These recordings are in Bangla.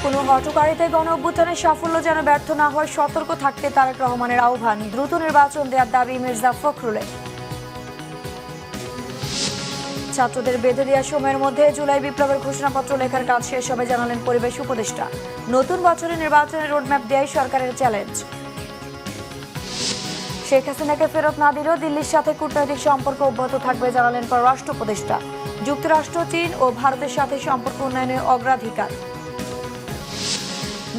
কোনো হটকারিতায় গণ অভ্যুত্থানের সাফল্য যেন ব্যর্থ না হয় সতর্ক থাকতে তারেক রহমানের আহ্বান। দ্রুত নির্বাচন দেওয়ার দাবি মির্জা ফখরুলের। ছাত্রদের বেঁধে দেওয়ার সময়ের মধ্যে জুলাই বিপ্লবের ঘোষণাপত্র লেখার কাজ শেষ হবে জানালেন পরিবেশ উপদেষ্টা। নতুন বছরে নির্বাচনের রোডম্যাপ দেওয়াই সরকারের চ্যালেঞ্জ। শেখ হাসিনাকে ফেরত না দিলেও দিল্লির সাথে কূটনৈতিক সম্পর্ক অব্যাহত থাকবে জানালেন পররাষ্ট্র উপদেষ্টা। যুক্তরাষ্ট্র, চীন ও ভারতের সাথে সম্পর্ক উন্নয়নের অগ্রাধিকার।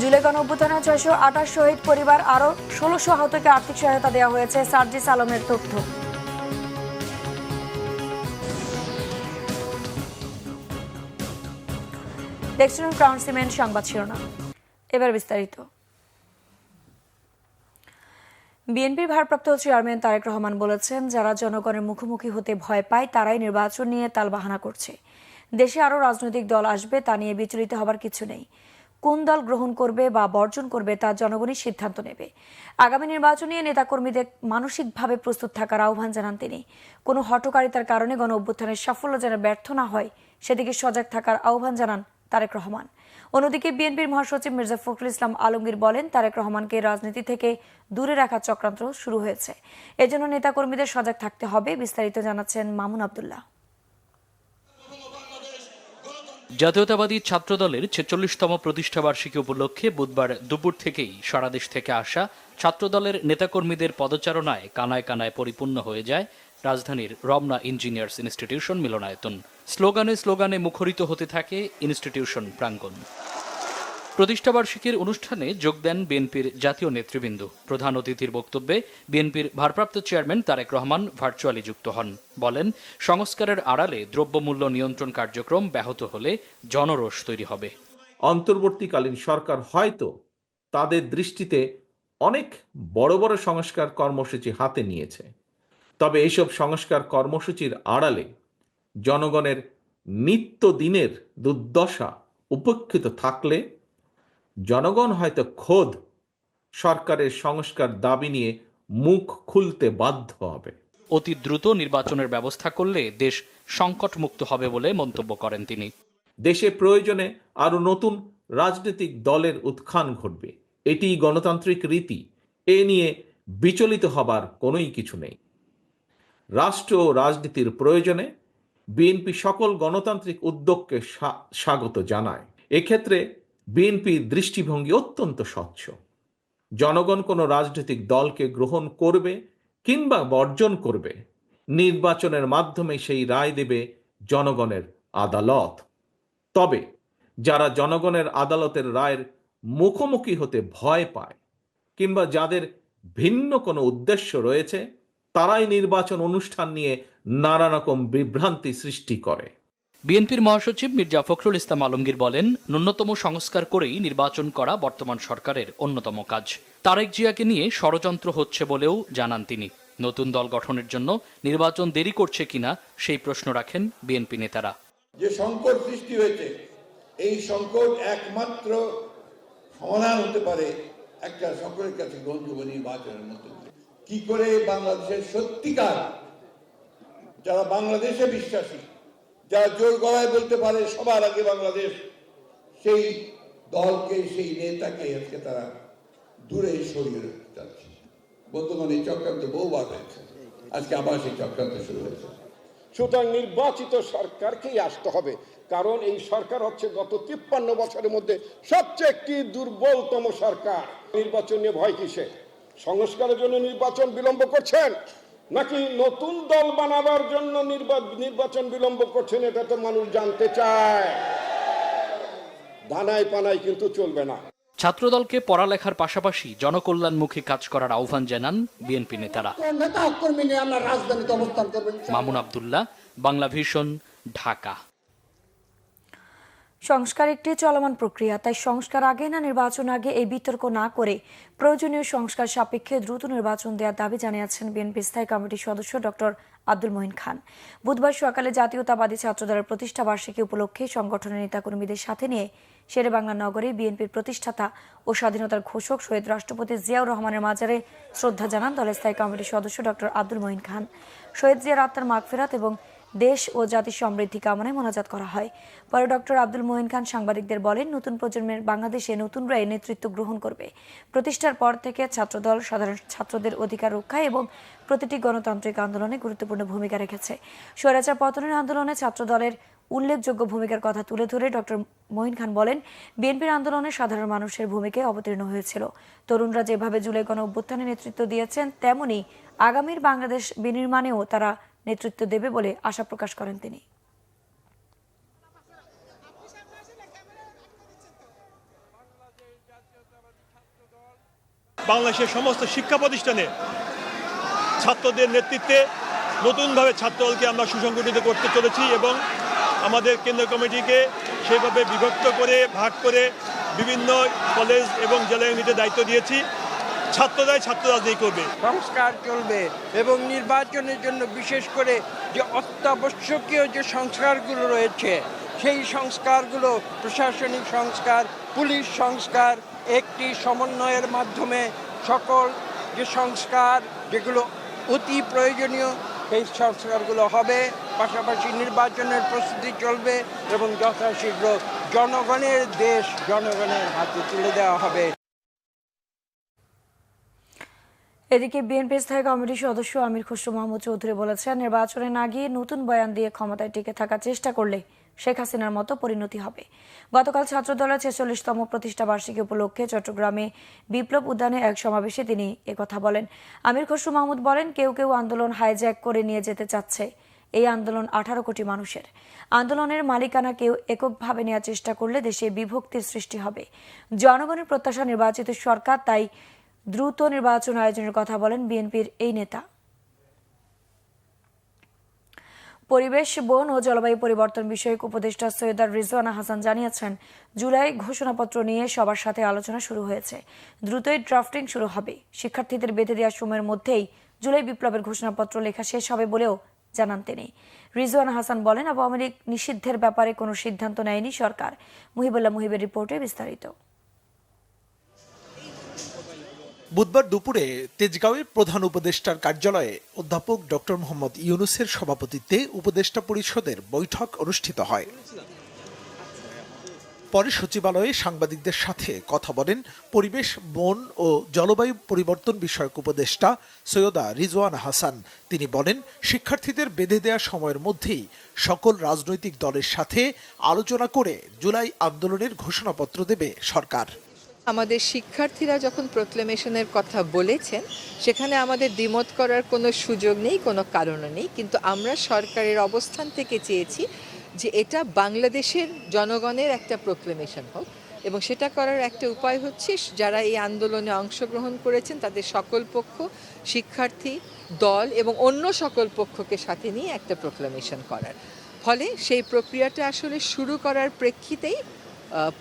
জুলাই গণ অভ্যুত্থানে 628 শহীদ পরিবার, আরও 1600 আহতকে আর্থিক সহায়তা দেওয়া হয়েছে সার্জিস আলমের তথ্য। দেখছেন ক্রাউন সিমেন্ট সংবাদ শিরোনাম, এবার বিস্তারিত। বিএনপির ভারপ্রাপ্ত চেয়ারম্যান তারেক রহমান বলেছেন, যারা জনগণের মুখোমুখি হতে ভয় পায় তারাই নির্বাচন নিয়ে তালবাহানা করছে। দেশে আরও রাজনৈতিক দল আসবে, তা নিয়ে বিচলিত হবার কিছু নেই। কোন দল গ্রহণ করবে বা বর্জন করবে তা জনগণই সিদ্ধান্ত নেবে। আগামী নির্বাচন নিয়ে নেতাকর্মীদের মানসিকভাবে প্রস্তুত থাকার আহ্বান জানান তিনি। কোনো হটকারিতার কারণে গণ অভ্যুত্থানের সাফল্য যেন ব্যর্থ না হয় সেদিকে সজাগ থাকার আহ্বান জানান তারেক রহমান। অন্যদিকে বিএনপির মহাসচিব মির্জা ফখরুল ইসলাম আলমগীর বলেন, তারেক রহমানকে রাজনীতি থেকে দূরে রাখার চক্রান্ত শুরু হয়েছে, এজন্য নেতাকর্মীদের সজাগ থাকতে হবে। বিস্তারিত জানাচ্ছেন মামুন আব্দুল্লাহ। জাতীয়তাবাদী ছাত্রদলের 46তম প্রতিষ্ঠাবার্ষিকী উপলক্ষে বুধবার দুপুর থেকেই সারা দেশ থেকে আসা ছাত্রদলের নেতাকর্মীদের পদচারণায় কানায় কানায় পরিপূর্ণ হয়ে যায় রাজধানীর রমনা ইঞ্জিনিয়ার্স ইনস্টিটিউশন মিলনায়তন। স্লোগানে স্লোগানে মুখরিত হতে থাকে ইনস্টিটিউশন প্রাঙ্গণ। প্রতিষ্ঠাবার্ষিকীর অনুষ্ঠানে যোগ দেন বিএনপির জাতীয় নেতৃবৃন্দ। প্রধান অতিথির বক্তব্যে বিএনপির ভারপ্রাপ্ত চেয়ারম্যান তারেক রহমান ভার্চুয়ালি যুক্ত হন। বলেন, সংস্কারের আড়ালে দ্রব্যমূল্য নিয়ন্ত্রণ কার্যক্রম ব্যাহত হলে জনরোষ তৈরি হবে। অন্তর্বর্তীকালীন সরকার হয়তো তাদের দৃষ্টিতে অনেক বড় বড় সংস্কার কর্মসূচি হাতে নিয়েছে, তবে এইসব সংস্কার কর্মসূচির আড়ালে জনগণের নিত্যদিনের দুর্দশা উপেক্ষিত থাকলে জনগণ হয়তো খোদ সরকারের সংস্কার দাবি নিয়ে মুখ খুলতে বাধ্য হবে। অতি দ্রুত নির্বাচনের ব্যবস্থা করলে দেশ সংকটমুক্ত হবে বলে মন্তব্য করেন তিনি। দেশে প্রয়োজনে আরো নতুন রাজনৈতিক দলের উত্থান ঘটবে, এটিই গণতান্ত্রিক রীতি, এ নিয়ে বিচলিত হবার কোনোই কিছু নেই। রাষ্ট্র ও রাজনীতির প্রয়োজনে বিএনপি সকল গণতান্ত্রিক উদ্যোগকে স্বাগত জানায়। এক্ষেত্রে বিএনপির দৃষ্টিভঙ্গি অত্যন্ত স্বচ্ছ। জনগণ কোনো রাজনৈতিক দলকে গ্রহণ করবে কিংবা বর্জন করবে, নির্বাচনের মাধ্যমে সেই রায় দেবে জনগণের আদালত। তবে যারা জনগণের আদালতের রায়ের মুখোমুখি হতে ভয় পায় কিংবা যাদের ভিন্ন কোনো উদ্দেশ্য রয়েছে, তারাই নির্বাচন অনুষ্ঠান নিয়ে নানা রকম বিভ্রান্তি সৃষ্টি করে। বিএনপির মহাসচিব মির্জা ফখরুল ইসলাম আলমগীর বলেন, ন্যূনতম সংস্কার করেই নির্বাচন করা বর্তমান সরকারের অন্যতম কাজ। তারেক জিয়াকে নিয়ে ষড়যন্ত্র হচ্ছে বলেও জানান তিনি। নতুন দল গঠনের জন্য নির্বাচন দেরি করছে কিনা সেই প্রশ্ন রাখেন বিএনপি নেতারা। যে সংকট সৃষ্টি হয়েছে, এই সংকট একমাত্র সমাধান হতে পারে একটা সকলের কাছে গ্রহণযোগ্য নির্বাচনের মধ্যে। কি করে বাংলাদেশের সত্যিকার যারা বাংলাদেশে বিশ্বাসী, যারা জোর গলায় বলতে পারে সবার আগে বাংলাদেশ, সেই দলকে, সেই নেতাকে আজকে তারা দূরে সরিয়ে রাখতে চাচ্ছে। বর্তমান এই চক্রান্ত বহুবার হয়েছে, আজকে আবার সেই চক্রান্ত শুরু হয়েছে। সুতরাং নির্বাচিত সরকারকেই আসতে হবে, কারণ এই সরকার হচ্ছে গত 53 বছরের মধ্যে সবচেয়ে একটি দুর্বলতম সরকার। নির্বাচন নিয়ে ভয় কিসে? সংস্কারের জন্য নির্বাচন বিলম্ব করছেন নাকি নতুন দল বানাবার জন্য নির্বাচন বিলম্ব করছেন? এটা তো মানুষ জানতে চায়। ধানায় পানায় কিন্তু চলবে না। ছাত্রদলকে পড়ালেখার পাশাপাশি জনকল্যাণমুখী কাজ করার আহ্বান জানান বিএনপি নেতারা। মামুন আব্দুল্লাহ, বাংলা ভিশন, ঢাকা। সংস্কার একটি চলমান প্রক্রিয়া, তাই সংস্কার আগে না নির্বাচন আগে এই বিতর্ক না করে প্রয়োজনীয় সংস্কার সাপেক্ষে দ্রুত নির্বাচন দেওয়ার দাবি জানিয়েছেন বিএনপি স্থায়ী কমিটির সদস্য ডক্টর আব্দুল মঈন খান। বুধবার সকালে জাতীয়তাবাদী ছাত্রদলের প্রতিষ্ঠা বার্ষিকী উপলক্ষে সংগঠনের নেতাকর্মীদের সাথে নিয়ে শেরেবাংলা নগরে বিএনপির প্রতিষ্ঠাতা ও স্বাধীনতার ঘোষক শহীদ রাষ্ট্রপতি জিয়াউর রহমানের মাজারে শ্রদ্ধা জানান দলের স্থায়ী কমিটির সদস্য ডক্টর আব্দুল মঈন খান। শহীদ জিয়ার আত্মার মাগফিরাত এবং দেশ ও জাতির সমৃদ্ধি কামনায় মোনাজাত করা হয়। পরে ডক্টর আব্দুল মঈন খান সাংবাদিকদের বলেন, নতুন প্রজন্মের বাংলাদেশে নতুনরা এই নেতৃত্ব গ্রহণ করবে। প্রতিষ্ঠার পর থেকে ছাত্রদল সাধারণ ছাত্রদের অধিকার রক্ষায় এবং প্রতিটি গণতান্ত্রিক আন্দোলনে গুরুত্বপূর্ণ ভূমিকা রেখেছে। স্বৈরাচার পতনের আন্দোলনে ছাত্রদলের উল্লেখযোগ্য ভূমিকার কথা তুলে ধরে ডক্টর মঈন খান বলেন, বিএনপির আন্দোলনে সাধারণ মানুষের ভূমিকায় অবতীর্ণ হয়েছিল। তরুণরা যেভাবে জুলাই গণ অভ্যুত্থানে নেতৃত্ব দিয়েছেন, তেমনি আগামীর বাংলাদেশ বিনির্মাণেও তারা নেতৃত্ব দেবে বলে আশা প্রকাশ করেন তিনি। বাংলাদেশের সমস্ত শিক্ষা প্রতিষ্ঠানে ছাত্রদের নেতৃত্বে নতুনভাবে ছাত্রদলকে আমরা সুসংগঠিত করতে চলেছি এবং আমাদের কেন্দ্র কমিটিকে সেইভাবে বিভক্ত করে ভাগ করে বিভিন্ন কলেজ এবং জেলা ইউনিটে দায়িত্ব দিয়েছি। ছাত্ররাই ছাত্র রাজনীতি করবে, সংস্কার চলবে এবং নির্বাচনের জন্য বিশেষ করে যে অত্যাবশ্যকীয় যে সংস্কারগুলো রয়েছে সেই সংস্কারগুলো প্রশাসনিক সংস্কার, পুলিশ সংস্কার, একটি সমন্বয়ের মাধ্যমে সকল যে সংস্কার যেগুলো অতি প্রয়োজনীয় সেই সংস্কারগুলো হবে। পাশাপাশি নির্বাচনের প্রস্তুতি চলবে এবং যথাশীঘ্র জনগণের দেশ জনগণের হাতে তুলে দেওয়া হবে। এদিকে বিএনপি স্থায়ী কমিটির সদস্য আমির খসরু মাহমুদ চৌধুরী বলেছেন, নির্বাচনে না গিয়ে নতুন বয়ান দিয়ে ক্ষমতায় টিকে থাকার চেষ্টা করলে শেখ হাসিনার মতো পরিণতি হবে। গতকাল ছাত্রদলের ৪৬তম প্রতিষ্ঠা বার্ষিকী উপলক্ষে চট্টগ্রামে বিপ্লব উদ্যানে এক সমাবেশে তিনি একথা বলেন। আমির খসরু মাহমুদ বলেন, কেউ কেউ আন্দোলন হাইজ্যাক করে নিয়ে যেতে চাচ্ছে। এই আন্দোলন 18 কোটি মানুষের। আন্দোলনের মালিকানা কেউ এককভাবে নেওয়ার চেষ্টা করলে দেশে বিভক্তির সৃষ্টি হবে। জনগণের প্রত্যাশা নির্বাচিত সরকার, তাই দ্রুত নির্বাচন আয়োজনের কথা বলেন বিএনপির এই নেতা। পরিবেশ, বন ও জলবায়ু পরিবর্তন বিষয়ক উপদেষ্টা সৈয়দা রিজওয়ানা হাসান জানিয়েছেন, জুলাই ঘোষণাপত্র নিয়ে সবার সাথে আলোচনা শুরু হয়েছে। দ্রুতই ড্রাফটিং শুরু হবে। শিক্ষার্থীদের বেঁধে দেওয়ার সময়ের মধ্যেই জুলাই বিপ্লবের ঘোষণাপত্র লেখা শেষ হবে বলেও জানান তিনি। রিজওয়ানা হাসান বলেন, আওয়ামী লীগ নিষিদ্ধের ব্যাপারে কোনো সিদ্ধান্ত নেয়নি সরকার। মুহিবুল্লাহ মুহিবের রিপোর্টে বিস্তারিত। বুধবার দুপুরে তেজগাঁওয়ে প্রধান উপদেষ্টার কার্যালয়ে অধ্যাপক ডক্টর মোহাম্মদ ইউনূসের সভাপতিত্বে উপদেষ্টা পরিষদের বৈঠক অনুষ্ঠিত হয়। পরে সচিবালয়ে সাংবাদিকদের সাথে কথা বলেন পরিবেশ, বন ও জলবায়ু পরিবর্তন বিষয়ক উপদেষ্টা সৈয়দা রিজওয়ানা হাসান। তিনি বলেন, শিক্ষার্থীদের বেঁধে দেওয়া সময়ের মধ্যেই সকল রাজনৈতিক দলের সাথে আলোচনা করে জুলাই আন্দোলনের ঘোষণাপত্র দেবে সরকার। আমাদের শিক্ষার্থীরা যখন প্রোক্লেমেশনের কথা বলেছেন, সেখানে আমাদের দ্বিমত করার কোনো সুযোগ নেই, কোনো কারণও নেই। কিন্তু আমরা সরকারের অবস্থান থেকে চেয়েছি যে এটা বাংলাদেশের জনগণের একটা প্রোক্লেমেশন হোক, এবং সেটা করার একটা উপায় হচ্ছে যারা এই আন্দোলনে অংশগ্রহণ করেছেন তাদের সকল পক্ষ, শিক্ষার্থী দল এবং অন্য সকল পক্ষকে সাথে নিয়ে একটা প্রোক্লেমেশন করার। ফলে সেই প্রক্রিয়াটা আসলে শুরু করার প্রেক্ষিতেই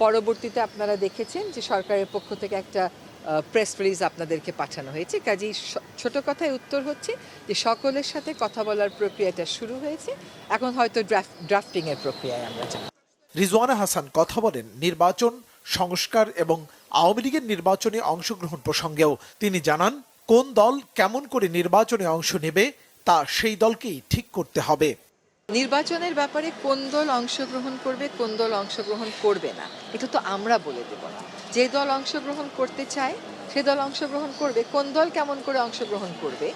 পরবর্তীতে আপনারা দেখেছেন যে সরকারের পক্ষ থেকে একটা প্রেস রিলিজ আপনাদেরকে পাঠানো হয়েছে। কাজেই ছোট কথায় উত্তর হচ্ছে যে সকলের সাথে কথা বলার প্রক্রিয়াটা শুরু হয়েছে, এখন হয়তো ড্রাফটিংয়ের প্রক্রিয়ায় আমরা যাব। রিজওয়ানা হাসান কথা বলেন নির্বাচন, সংস্কার এবং আওয়ামী লীগের নির্বাচনে অংশগ্রহণ প্রসঙ্গেও। তিনি জানান, কোন দল কেমন করে নির্বাচনে অংশ নেবে তা সেই দলকেই ঠিক করতে হবে। নির্বাচনের ব্যাপারে কোন দল অংশগ্রহণ করবে, কোন দল অংশগ্রহণ করবে না, এটা তো আমরা বলে দেব না। যে দল অংশগ্রহণ করতে চায় সে দল অংশগ্রহণ করবে। কোন দল কেমন করে অংশগ্রহণ করবে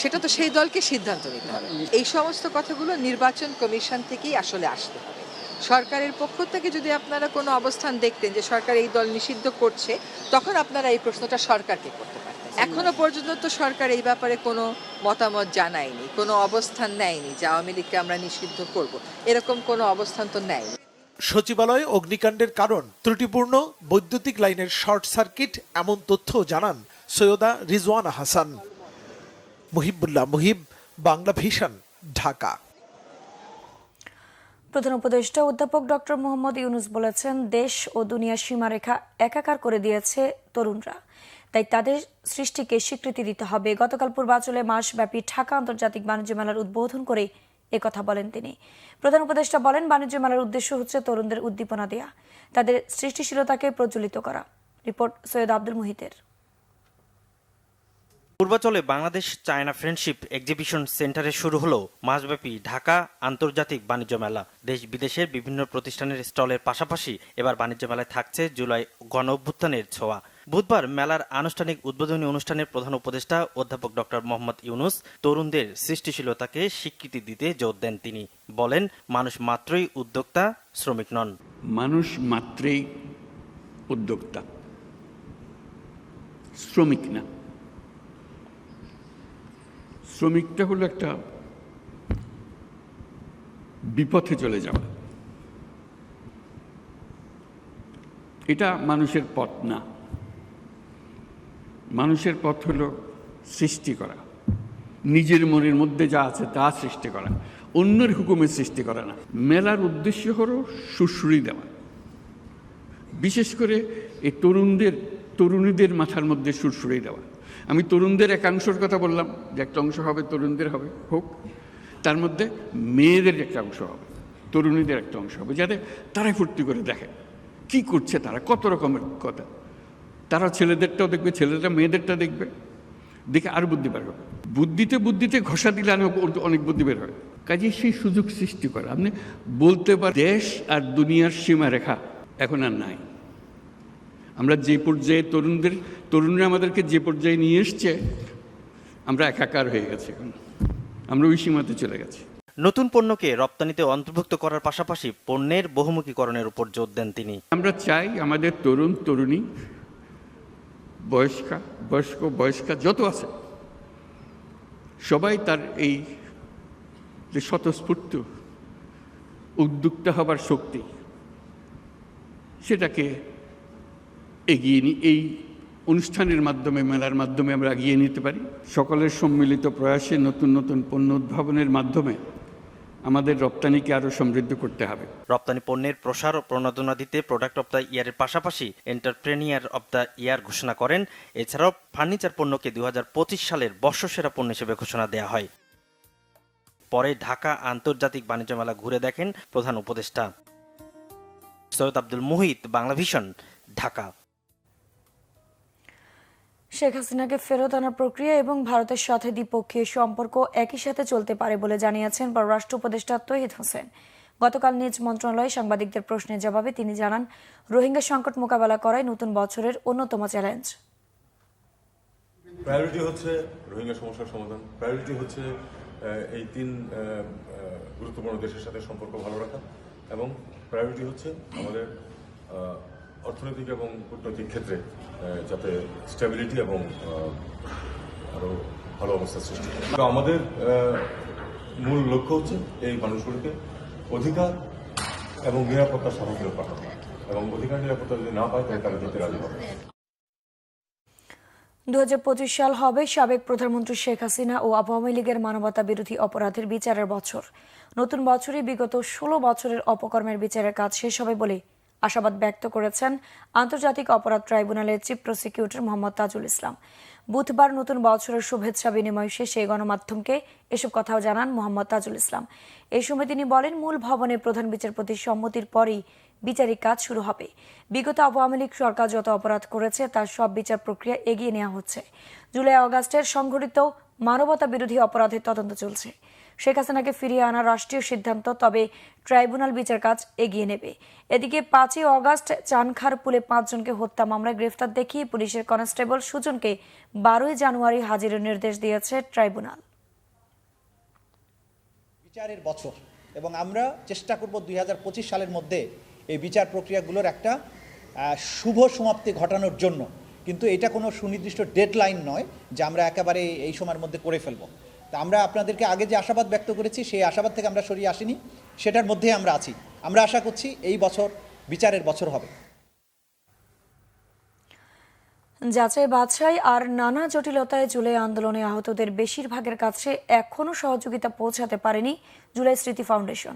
সেটা তো সেই দলকে সিদ্ধান্ত নিতে হবে। এই সমস্ত কথাগুলো নির্বাচন কমিশন থেকেই আসলে আসতে হবে। সরকারের পক্ষ থেকে যদি আপনারা কোনো অবস্থান দেখতেন যে সরকার এই দল নিষিদ্ধ করছে, তখন আপনারা এই প্রশ্নটা সরকারকে করতে পারতেন। এখনো পর্যন্ত তো সরকার এই ব্যাপারে কোনো মতামত জানায়নি, কোনো অবস্থান নেয়নি যে আওয়ামী লীগকে আমরা নিষিদ্ধ করব, এরকম কোনো অবস্থান তো নেয়নি। সচিবালয়ে অগ্নিকাণ্ডের কারণ ত্রুটিপূর্ণ বৈদ্যুতিক লাইনের শর্ট সার্কিট, এমন তথ্য জানান সৈয়দা রিজওয়ানা হাসান। মুহিবুল্লাহ মুহিব, বাংলা ভিশন, ঢাকা। প্রধান উপদেষ্টা অধ্যাপক ডক্টর মোহাম্মদ ইউনূস বলেছেন, দেশ ও দুনিয়ার সীমারেখা একাকার করে দিয়েছে তরুণরা, তাই তাদের সৃষ্টিকে স্বীকৃতি দিতে হবে। গতকাল পূর্বাঞ্চলে মাসব্যাপী ঢাকা আন্তর্জাতিক বাণিজ্য মেলার উদ্বোধন করে একথা বলেন তিনি। প্রধান উপদেষ্টা বলেন, বাণিজ্য মেলার উদ্দেশ্য হচ্ছে তরুণদের উদ্দীপনা দেয়া, তাদের সৃষ্টিশীলতাকে প্রজ্বলিত করা। রিপোর্ট সৈয়দ আব্দুল মুহিতের। পূর্বাচলে বাংলাদেশ চায়না ফ্রেন্ডশিপ এক্সিবিশন সেন্টারে শুরু হলো মাসব্যাপী ঢাকা আন্তর্জাতিক বাণিজ্য মেলা। দেশ বিদেশের বিভিন্ন প্রতিষ্ঠানের স্টলের পাশাপাশি এবার বাণিজ্য মেলায় থাকছে জুলাই গণ অভ্যুত্থানের ছোঁয়া। বুধবার মেলার আনুষ্ঠানিক উদ্বোধনী অনুষ্ঠানের প্রধান উপদেষ্টা অধ্যাপক ডক্টর মোহাম্মদ ইউনুস তরুণদের সৃষ্টিশীলতাকে স্বীকৃতি দিতে জোর দেন। তিনি বলেন, মানুষ মাত্রই উদ্যোক্তা, শ্রমিক নন। মানুষ মাত্রই উদ্যোক্তা, শ্রমিক না। শ্রমিকটা হলো একটা বিপথে চলে যাওয়া, এটা মানুষের পথ না। মানুষের পথ হলো সৃষ্টি করা, নিজের মনের মধ্যে যা আছে তা সৃষ্টি করা, অন্যের হুকুমে সৃষ্টি করা না। মেলার উদ্দেশ্য হলো সুশ্রী দেওয়া, বিশেষ করে এই তরুণীদের মাথার মধ্যে সুরসুরি দেওয়া। আমি তরুণদের একাংশের কথা বললাম, যে একটা অংশ হবে তরুণদের হোক, তার মধ্যে মেয়েদের একটা অংশ হবে, তরুণীদের একটা অংশ হবে, যাতে তারাই ফুর্তি করে দেখে কি করছে তারা, কত রকমের কথা। তারা ছেলেদেরটাও দেখবে, ছেলেরা মেয়েদেরটা দেখবে, দেখে আরও বুদ্ধি বের হবে। বুদ্ধিতে ঘষা দিলে অনেক বুদ্ধি বের হয়। কাজে সেই সুযোগ সৃষ্টি করা, আপনি বলতে পারেন দেশ আর দুনিয়ার সীমারেখা এখন আর নাই। আমরা যে পর্যায়ে তরুণরা আমাদেরকে যে পর্যায়ে নিয়ে এসছে, আমরা একাকার হয়ে গেছি, এখন আমরা ওই সীমাতে চলে গেছি। নতুন পণ্যকে রপ্তানিতে অন্তর্ভুক্ত করার পাশাপাশি পণ্যের বহুমুখীকরণের উপর জোর দেন তিনি। আমরা চাই আমাদের তরুণী, বয়স্কা যত আছে, সবাই তার এই যে স্বতঃস্ফূর্ত উদ্যোক্তা হবার শক্তি, সেটাকে এগিয়ে এই অনুষ্ঠানের মাধ্যমে, মেলার মাধ্যমে আমরা এগিয়ে নিতে পারি। সকলের সম্মিলিত প্রয়াসে নতুন পণ্য উদ্ভাবনের মাধ্যমে আমাদের রপ্তানিকে আরও সমৃদ্ধ করতে হবে। রপ্তানি পণ্যের প্রসার ও প্রণোদনা দিতে প্রোডাক্ট অব দ্য ইয়ারের পাশাপাশি এন্টারপ্রেনিয়ার অব দ্য ইয়ার ঘোষণা করেন। এছাড়াও ফার্নিচার পণ্যকে 2025 সালের বর্ষসেরা পণ্য হিসেবে ঘোষণা দেওয়া হয়। পরে ঢাকা আন্তর্জাতিক বাণিজ্য মেলা ঘুরে দেখেন প্রধান উপদেষ্টা। সৈয়দ আব্দুল মুহিত, বাংলাভিশন, ঢাকা। শেখ হাসিনাকে ফেরত আনার প্রক্রিয়া এবং ভারতের সাথে দ্বিপক্ষীয় সম্পর্ক একই সাথে চলতে পারে বলে জানিয়েছেন পররাষ্ট্র উপদেষ্টা তৌহিদ হোসেন। গতকাল নিজ মন্ত্রণালয়ে সাংবাদিকদের প্রশ্নের জবাবে তিনি জানান, রোহিঙ্গা সংকট মোকাবেলা করাই নতুন বছরের অন্যতম চ্যালেঞ্জ। প্রায়োরিটি হচ্ছে রোহিঙ্গা সমস্যার সমাধান, প্রায়োরিটি হচ্ছে এই 3 গুরুত্বপূর্ণ দেশের সাথে সম্পর্ক ভালো রাখা, এবং প্রায়োরিটি হচ্ছে আমাদের অর্থনৈতিক এবং কূটনৈতিক ক্ষেত্রে যাতে স্টেবিলিটি এবং আরও ভালো অবস্থা সৃষ্টি হয়। আমাদের মূল লক্ষ্য হচ্ছে এই মানুষগুলোকে অধিকার এবং নিরাপত্তার সাথে ফেরত পাঠানো, এবং অধিকার নিরাপত্তা যদি না পায় তাহলে তারা যেতে রাজি হবে। 2025 সাল হবে সাবেক প্রধানমন্ত্রী শেখ হাসিনা ও আওয়ামী লীগের মানবতা বিরোধী অপরাধের বিচারের বছর। নতুন বছরে বিগত 16 বছরের অপকর্মের বিচারের কাজ শেষ হবে বলে আশাবাদ ব্যক্ত করেছেন আন্তর্জাতিক অপরাধ ট্রাইব্যুনালের চিফ প্রসিকিউটর মোহাম্মদ তাজুল ইসলাম। বুধবার নতুন বছরের শুভেচ্ছা বিনিময় শেষে গণমাধ্যমকে এসব কথাও জানান মোহাম্মদ তাজুল ইসলাম। এই সময় তিনি বলেন, মূল ভবনে প্রধান বিচারপতির সম্মতির পরেই বিচারিক কাজ শুরু হবে। বিগত আওয়ামী লীগ সরকার যত অপরাধ করেছে তার সব বিচার প্রক্রিয়া এগিয়ে নেওয়া হচ্ছে। জুলাই আগস্টের সংঘটিত মানবতা বিরোধী অপরাধের তদন্ত চলছে। শেখ হাসিনাকে ফিরিয়ে আনার রাষ্ট্রীয় সিদ্ধান্ত, তবে ট্রাইব্যুনাল বিচার কাজ এগিয়ে নেবে। এদিকে 5ই আগস্ট চানখারপুলে 5 জনকে হত্যা মামলায় গ্রেফতার দেখিয়ে পুলিশের কনস্টেবল সুজনকে 12ই জানুয়ারি হাজিরের নির্দেশ দিয়েছে ট্রাইব্যুনাল। বিচারের বছর, এবং আমরা চেষ্টা করব 2025 সালের মধ্যে এই বিচার প্রক্রিয়াগুলোর একটা শুভ সমাপ্তি ঘটানোর জন্য। কিন্তু এটা কোনো সুনির্দিষ্ট ডেডলাইন নয় যে আমরা একেবারে এই সময়ের মধ্যে করে ফেলব। তা আমরা আপনাদেরকে আগে যে আশাবাদ ব্যক্ত করেছি, সেই আশাবাদ থেকে আমরা সরিয়ে আসিনি, সেটার মধ্যেই আমরা আছি। আমরা আশা করছি এই বছর বিচারের বছর হবে। যাচাই বাছাই আর নানা জটিলতায় জুলাই আন্দোলনে আহতদের বেশিরভাগের কাছে এখনও সহযোগিতা পৌঁছাতে পারেনি জুলাই স্মৃতি ফাউন্ডেশন।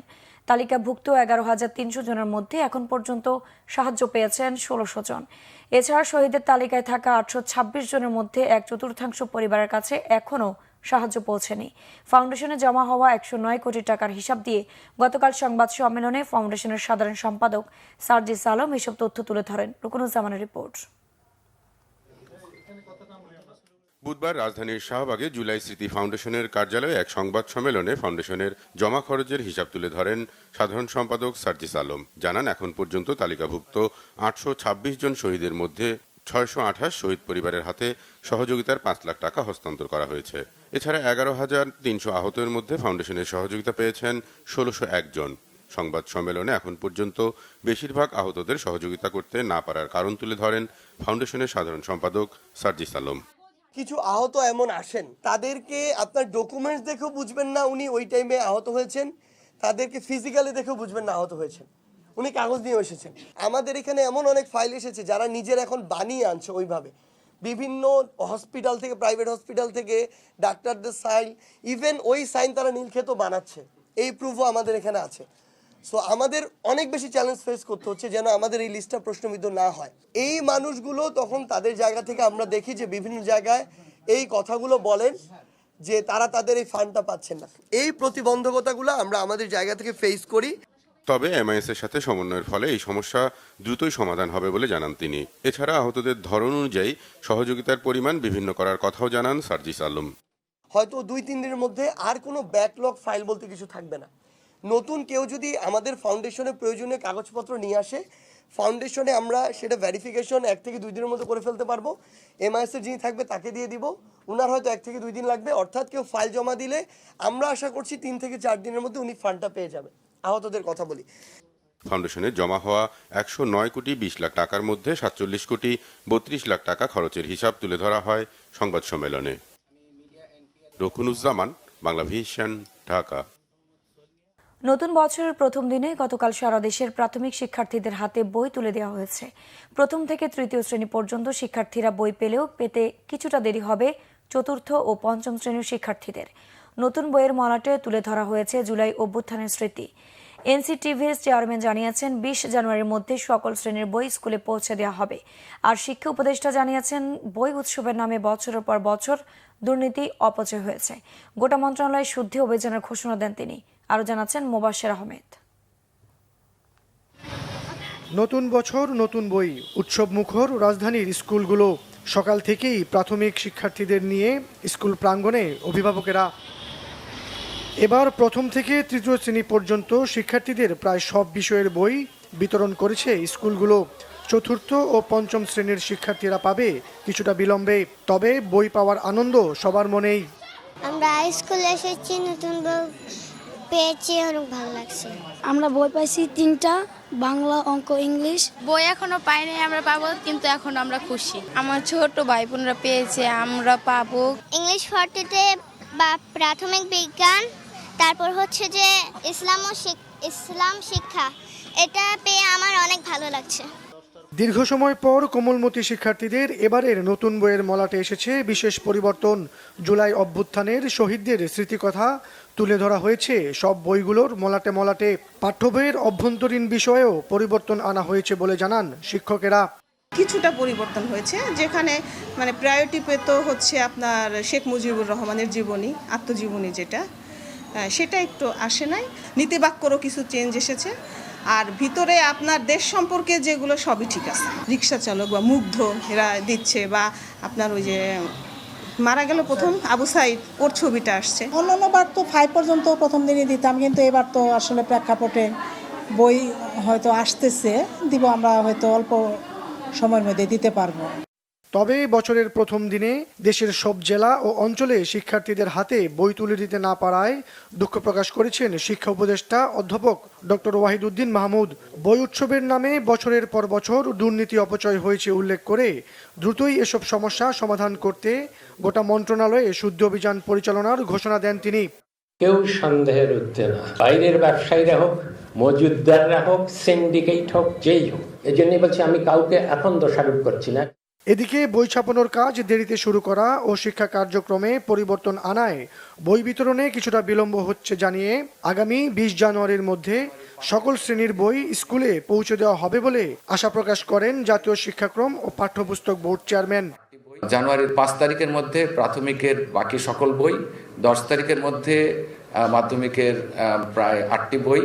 তালিকাভুক্ত 11,300 জনের মধ্যে এখন পর্যন্ত সাহায্য পেয়েছেন 1,600 জন। এছাড়া শহীদের তালিকায় থাকা 826 জনের মধ্যে 1/4 পরিবারের কাছে এখনও সাহায্য পৌঁছেনি। ফাউন্ডেশনে জমা হওয়া 109 কোটি টাকার হিসাব দিয়ে গতকাল সংবাদ সম্মেলনে ফাউন্ডেশনের সাধারণ সম্পাদক সার্জিস আলম এসব তথ্য তুলে ধরেন। রুকনুজ্জামানের রিপোর্ট। বুধবার রাজধানীর শাহবাগে জুলাই স্মৃতি ফাউন্ডেশনের কার্যালয়ে এক সংবাদ সম্মেলনে ফাউন্ডেশনের জমা খরচের হিসাব তুলে ধরেন সাধারণ সম্পাদক সার্জিস আলম। জানান, এখন পর্যন্ত তালিকাভুক্ত 826 জন শহীদের মধ্যে 628 শহীদ পরিবারের হাতে সহযোগিতার 5 লাখ টাকা হস্তান্তর করা হয়েছে। এছাড়া 11,300 আহতের মধ্যে ফাউন্ডেশনের সহযোগিতা পেয়েছেন 1601 জন। সংবাদ সম্মেলনে এখন পর্যন্ত বেশিরভাগ আহতদের সহযোগিতা করতে না পারার কারণ তুলে ধরেন ফাউন্ডেশনের সাধারণ সম্পাদক সার্জিস আলম। কিছু আহত এমন আসেন, তাদেরকে আপনার ডকুমেন্টস দেখেও বুঝবেন না উনি ওই টাইমে আহত হয়েছেন, তাদেরকে ফিজিক্যালি দেখেও বুঝবেন না আহত হয়েছেন, উনি কাগজ নিয়ে এসেছেন। আমাদের এখানে এমন অনেক ফাইল এসেছে যারা নিজের এখন বানিয়ে আনছে ওইভাবে, বিভিন্ন হসপিটাল থেকে, প্রাইভেট হসপিটাল থেকে ডাক্তারদের সাইন, ইভেন ওই সাইন তারা নীলক্ষেতও বানাচ্ছে, এই প্রুফও আমাদের এখানে আছে। সো আমাদের অনেক বেশি চ্যালেঞ্জ ফেস করতে হচ্ছে যেন আমাদের এই লিস্টটা প্রশ্নবিদ্ধ না হয়। এই মানুষগুলো তখন তাদের জায়গা থেকে আমরা দেখি যে বিভিন্ন জায়গায় এই কথাগুলো বলেন যে তারা তাদের এই ফান্ডটা পাচ্ছেন না। এই প্রতিবন্ধকতাগুলো আমরা আমাদের জায়গা থেকে ফেস করি। তবে MIS এর সাথে সমন্বয়ের ফলে এই সমস্যা দ্রুতই সমাধান হবে বলে জানান তিনি। এছাড়া আহতদের ধরন অনুযায়ী সহযোগিতার পরিমাণ বিভিন্ন করার কথাও জানান সার্জিস আলম। হয়তো 2-3 দিনের মধ্যে আর কোনো ব্যাকলগ ফাইল বলতে কিছু থাকবে না। নতুন কেউ যদি আমাদের ফাউন্ডেশনে প্রয়োজনীয় কাগজপত্র নিয়ে আসে, ফাউন্ডেশনে আমরা সেটা ভেরিফিকেশন 1 থেকে 2 দিনের মধ্যে করে ফেলতে পারবো। MIS এর যিনি থাকবে তাকে দিয়ে দিব, উনার হয়তো 1 থেকে 2 দিন লাগবে। অর্থাৎ কেউ ফাইল জমা দিলে আমরা আশা করছি 3 থেকে 4 দিনের মধ্যে উনি ফান্ডটা পেয়ে যাবে। আহতদের কথা বলি, ফাউন্ডেশনে জমা হওয়া 109 কোটি 20 লাখ টাকার মধ্যে 47 কোটি 32 লাখ টাকা খরচের হিসাব তুলে ধরা হয় সংবাদ সম্মেলনে। রকুনুজ্জামান, বাংলা ভিশন, ঢাকা। নতুন বছরের প্রথম দিনে গতকাল সারা দেশের প্রাথমিক শিক্ষার্থীদের হাতে বই তুলে দেওয়া হয়েছে। প্রথম থেকে তৃতীয় শ্রেণী পর্যন্ত শিক্ষার্থীরা বই পেলেও পেতে কিছুটা দেরি হবে চতুর্থ ও পঞ্চম শ্রেণীর শিক্ষার্থীদের। নতুন বইয়ের মলাটে তুলে ধরা হয়েছে জুলাই অভ্যুত্থানের স্মৃতি। NCTV's চেয়ারম্যান জানিয়েছেন 20 জানুয়ারির মধ্যে সকল শ্রেণীর বই স্কুলে পৌঁছে দেওয়া হবে। আর শিক্ষা উপদেষ্টা জানিয়েছেন বই উৎসবের নামে বছরের পর বছর দুর্নীতি অপচয় হয়েছে। গোটা মন্ত্রণালয়ে শুদ্ধি অভিযানের ঘোষণা দেন তিনি। আরও জানাচ্ছেন মোবাশ্বের আহমেদ। নতুন বছর নতুন বই, উৎসব মুখর রাজধানীর স্কুলগুলো। সকাল থেকেই প্রাথমিক শিক্ষার্থীদের নিয়ে স্কুল প্রাঙ্গণে অভিভাবকেরা। এবার প্রথম থেকে তৃতীয় শ্রেণী পর্যন্ত শিক্ষার্থীদের প্রায় সব বিষয়ের বই বিতরণ করেছে স্কুলগুলো। চতুর্থ ও পঞ্চম শ্রেণীর শিক্ষার্থীরা পাবে কিছুটা বিলম্বে, তবে বই পাওয়ার আনন্দ সবার মনেই। আমরা স্কুলে এসেছি, নতুন বই পেয়েছি, অনেক ভালো লাগছে। আমরা বই পাইছি 3টা, বাংলা, অঙ্ক, ইংলিশ। বই এখনো পাইনি, আমরা পাবো, কিন্তু এখন আমরা খুশি। আমার ছোট ভাই বোনরা পেয়েছে, আমরা পাবো। ইংলিশ 40-তে বা প্রাথমিক বিজ্ঞান, তারপর হচ্ছে যে ইসলাম শিক্ষা, এটা পেয়ে আমার অনেক ভালো লাগছে। দীর্ঘ সময় পর কোমলমতি শিক্ষার্থীদের এবারের নতুন বইয়ের মলাটে এসেছে বিশেষ পরিবর্তন। জুলাই অভ্যুত্থানের শহীদদের স্মৃতিকথা তুলে ধরা হয়েছে সব বইগুলোর মলাটে মলাটে। পাঠ্য বইয়ের অভ্যন্তরীণ বিষয়েও পরিবর্তন আনা হয়েছে বলে জানান শিক্ষকেরা। কিছুটা পরিবর্তন হয়েছে, যেখানে মানে প্রায়োরিটি পেত হচ্ছে আপনার শেখ মুজিবুর রহমানের জীবনী, আত্মজীবনী যেটা, সেটা একটু আসে নাই। নীতিবাক্যরও কিছু চেঞ্জ এসেছে। আর ভিতরে আপনার দেশ সম্পর্কে যেগুলো সবই ঠিক আছে। রিক্সা চালক বা মুগ্ধ এরা দিচ্ছে, বা আপনার ওই যে মারা গেল প্রথম আবু সাইদ, ওর ছবিটা আসছে। অন্যান্যবার তো 5 পর্যন্ত প্রথম দিনই দিতাম, কিন্তু এবার তো আসলে প্রেক্ষাপটে বই হয়তো আসতেছে, দিব আমরা হয়তো অল্প সময়ের মধ্যে দিতে পারবো। তবে বছরের প্রথম দিনে দেশের সব জেলা ও অঞ্চলে শিক্ষার্থীদের হাতে বই তুলে দিতে না পারায় দুঃখ প্রকাশ করেছেন শিক্ষা উপদেষ্টা অধ্যাপক ডক্টর ওয়াহিদুদ্দিন মাহমুদ। বই উৎসবের নামে বছরের পর বছর দুর্নীতি অপচয় হয়েছে উল্লেখ করে দ্রুতই এসব সমস্যা সমাধান করতে গোটা মন্ত্রণালয়ে শুদ্ধি অভিযান পরিচালনার ঘোষণা দেন তিনি। কেউ সন্দেহের ঊর্ধ্বে না, বাইরের ব্যবসায়ীরা হোক, মজুদদাররা হোক, সিন্ডিকেট হোক, যেই হোক। এই জন্যই বলছি, আমি কাউকে এখন দোষারোপ করছি না। এদিকে বই ছাপানোর কাজ দেরিতে শুরু করা ও শিক্ষা কার্যক্রমে পরিবর্তন আনায় বই বিতরণে কিছুটা বিলম্ব হচ্ছে জানিয়ে আগামী 20 জানুয়ারির মধ্যে সকল শ্রেণীর বই স্কুলে পৌঁছে দেওয়া হবে বলে আশা প্রকাশ করেন জাতীয় শিক্ষাক্রম ও পাঠ্যপুস্তক বোর্ড চেয়ারম্যান। জানুয়ারির 5 তারিখের মধ্যে প্রাথমিকের বাকি সকল বই, 10 তারিখের মধ্যে মাধ্যমিকের প্রায় 8টি বই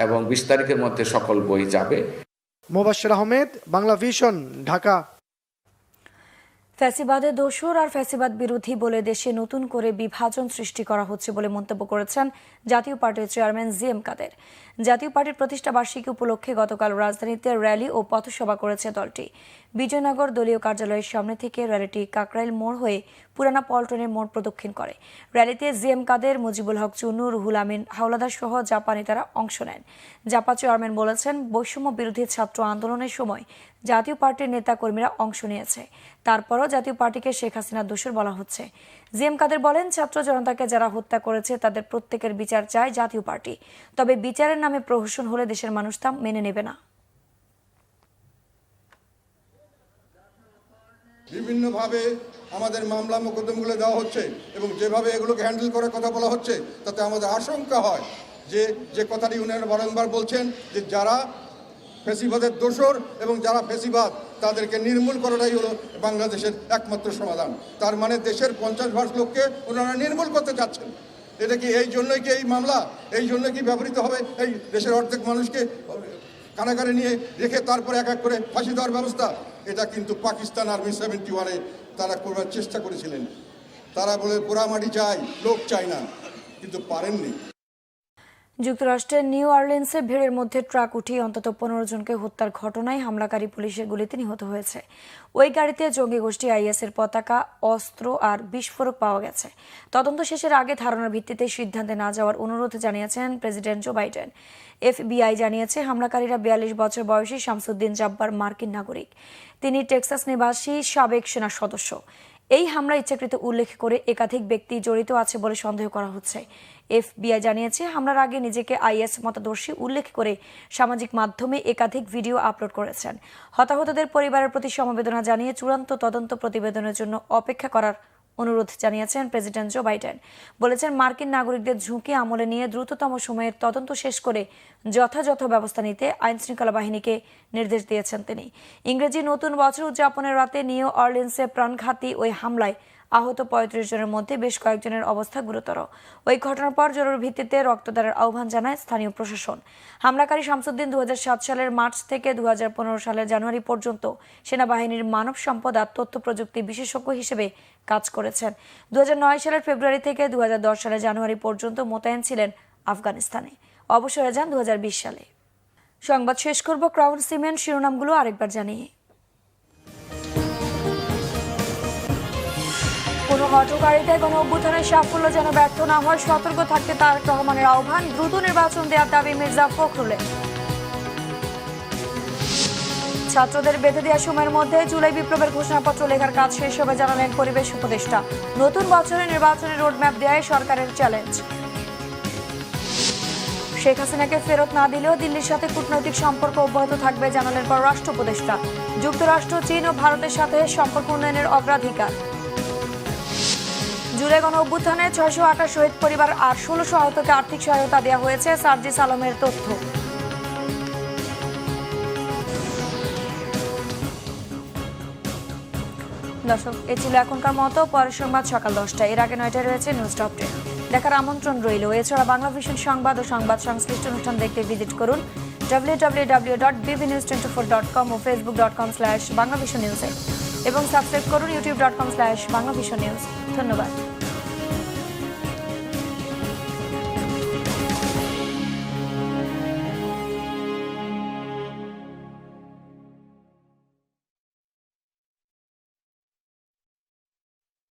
এবং 20 তারিখের মধ্যে সকল বই যাবে। মোবাশ্বের আহমেদ, বাংলা ভিশন, ঢাকা। ফ্যাসিবাদের দোসর আর ফ্যাসিবাদ বিরোধী বলে দেশে নতুন করে বিভাজন সৃষ্টি করা হচ্ছে বলে মন্তব্য করেছেন জাতীয় পার্টির চেয়ারম্যান জিএম কাদের। জাতীয় পার্টির প্রতিষ্ঠা বার্ষিকী উপলক্ষে গতকাল রাজধানীতে র্যালি ও পথসভা করেছে দলটি। বিজয়নগর দলীয় কার্যালয়ের সামনে থেকে র্যালিটি কাকরাইল মোড় হয়ে পুরানা পল্টনের মোড় প্রদক্ষিণ করে। র্যালিতে জিএম কাদের, মুজিবুল হক চুন্নু, রুহুল আমিন হাওলাদার সহ জাপা নেতারা অংশ নেন। জাপা চেয়ারম্যান বলেছেন, বৈষম্য বিরোধী ছাত্র আন্দোলনের সময় জাতীয় পার্টির নেতা কর্মীরা অংশ নিয়েছে, তারপরও জাতীয় পার্টিকে শেখ হাসিনার দোসর বলা হচ্ছে। জিএম কাদের বলেন, ছাত্র জনতাকে যারা হত্যা করেছে তাদের প্রত্যেকের বিচার চায় জাতীয় পার্টি, তবে বিচারের নামে প্রহসন হলে দেশের মানুষ তা মেনে নেবে না। বিভিন্নভাবে আমাদের মামলা মোকদ্দমাগুলো দেওয়া হচ্ছে এবং যেভাবে এগুলোকে হ্যান্ডেল করার কথা বলা হচ্ছে, তাতে আমাদের আশঙ্কা হয় যে কথাটি উনারা বারংবার বলছেন যে যারা ফ্যাসিবাদের দোসর এবং যারা ফ্যাসিবাদ তাদেরকে নির্মূল করাটাই হলো বাংলাদেশের একমাত্র সমাধান। তার মানে দেশের 50% লোককে ওনারা নির্মূল করতে চাচ্ছেন। এটা কি এই জন্যই কি এই মামলা, এই জন্য কি ব্যবহৃত হবে এই দেশের অর্ধেক মানুষকে কারাগারে নিয়ে রেখে তারপরে এক এক করে ফাঁসি দেওয়ার ব্যবস্থা? এটা কিন্তু পাকিস্তান আর্মি 71-এ তারা করার চেষ্টা করেছিলেন। তারা বলে পোড়ামাটি চাই, লোক চাই না, কিন্তু পারেননি। যুক্তরাষ্ট্রের নিউ অরলিন্সে ভিড়ের মধ্যে ট্রাক উঠিয়ে অন্তত 15 জনকে হত্যার ঘটনায় হামলাকারী পুলিশের গুলিতে নিহত হয়েছে। ওই গাড়িতে জঙ্গি গোষ্ঠী আইএসের পতাকা, অস্ত্র আর বিস্ফোরক পাওয়া গেছে। তদন্ত শেষের আগে ধারণার ভিত্তিতে সিদ্ধান্তে না যাওয়ার অনুরোধ জানিয়েছেন প্রেসিডেন্ট জো বাইডেন। FBI জানিয়েছে, হামলাকারীরা 42 বছর বয়সী শামসুদ্দিন জাব্বার মার্কিন নাগরিক। তিনি টেক্সাস নিবাসী সাবেক সেনা সদস্য। এই হামলা ইচ্ছাকৃত উল্লেখ করে একাধিক ব্যক্তি জড়িত আছে বলে সন্দেহ করা হচ্ছে। FBI জানিয়েছে, হামলার আগে নিজেকে আইএস মতাদর্শী উল্লেখ করে সামাজিক মাধ্যমে একাধিক ভিডিও আপলোড করেছেন। হতাহতদের পরিবারের প্রতি সমবেদনা জানিয়ে চূড়ান্ত তদন্ত প্রতিবেদনের জন্য অপেক্ষা করার অনুরোধ জানিয়েছেন প্রেসিডেন্ট জো বাইডেন। বলেছেন, মার্কিন নাগরিকদের ঝুঁকি আমলে নিয়ে দ্রুততম সময়ের তদন্ত শেষ করে যথাযথ ব্যবস্থা নিতে আইনশৃঙ্খলা বাহিনীকে নির্দেশ দিয়েছেন তিনি। ইংরেজি নতুন বছর উদযাপনের রাতে নিউ অরলিন্সে প্রাণঘাতী ওই হামলায় আহত 35 জনের মধ্যে বেশ কয়েকজনের অবস্থা গুরুতর। ওই ঘটনার পর জরুরি ভিত্তিতে রক্তদানের আহ্বান জানায় স্থানীয় প্রশাসন। হামলাকারী শামসুদ্দিন 2007 সালের মার্চ থেকে 2015 সালের জানুয়ারি পর্যন্ত সেনাবাহিনীর মানব সম্পদ আর তথ্য প্রযুক্তি বিশেষজ্ঞ হিসেবে কাজ করেছেন। 2009 সালের ফেব্রুয়ারি থেকে 2010 সালের জানুয়ারি পর্যন্ত মোতায়েন ছিলেন আফগানিস্তানে। অবসরে যান 2020 সালে। সংবাদ শেষ করব ক্রাউন সিমেন্ট শিরোনামগুলো আরেকবার জানিয়ে। কোনো হটকারিতায় কোনো অভ্যুত্থানের সাফল্য যেন ব্যর্থ না হয়, সতর্ক থাকতে তারেক রহমানের আহ্বান। দ্রুত নির্বাচন দেওয়ার দাবি মির্জা ফখরুলের। ছাত্রদের বেঁধে দেওয়ার সময়ের মধ্যে জুলাই বিপ্লবের ঘোষণাপত্র লেখার কাজ শেষ হবে জানালেন পরিবেশ উপদেষ্টা। নতুন বছরে নির্বাচনের রোডম্যাপ দেয় সরকারের চ্যালেঞ্জ। শেখ হাসিনাকে ফেরত না দিলেও দিল্লির সাথে কূটনৈতিক সম্পর্ক অব্যাহত থাকবে জানালেন পররাষ্ট্র উপদেষ্টা। যুক্তরাষ্ট্র, চীন ও ভারতের সাথে সম্পর্ক উন্নয়নের অগ্রাধিকার। জুলাই গণ অভ্যুত্থানে 628 শহীদ পরিবার আর 1600 আহতকে আর্থিক সহায়তা দেওয়া হয়েছে, সার্জিস আলমের তথ্য। দর্শক, এ ছিল এখনকার মতো। পরের সংবাদ সকাল 10টায়, এর আগে 9টায় রয়েছে নিউজ টপ 10। দেখার আমন্ত্রণ রইল। এছাড়া বাংলা ভিশন সংবাদ ও সংবাদ সংশ্লিষ্ট অনুষ্ঠান দেখতে ভিজিট করুন www.bbnews24.com ও facebook.com/banglavisionnews এবং সাবস্ক্রাইব করুন youtube.com/banglavisionnews। ধন্যবাদ।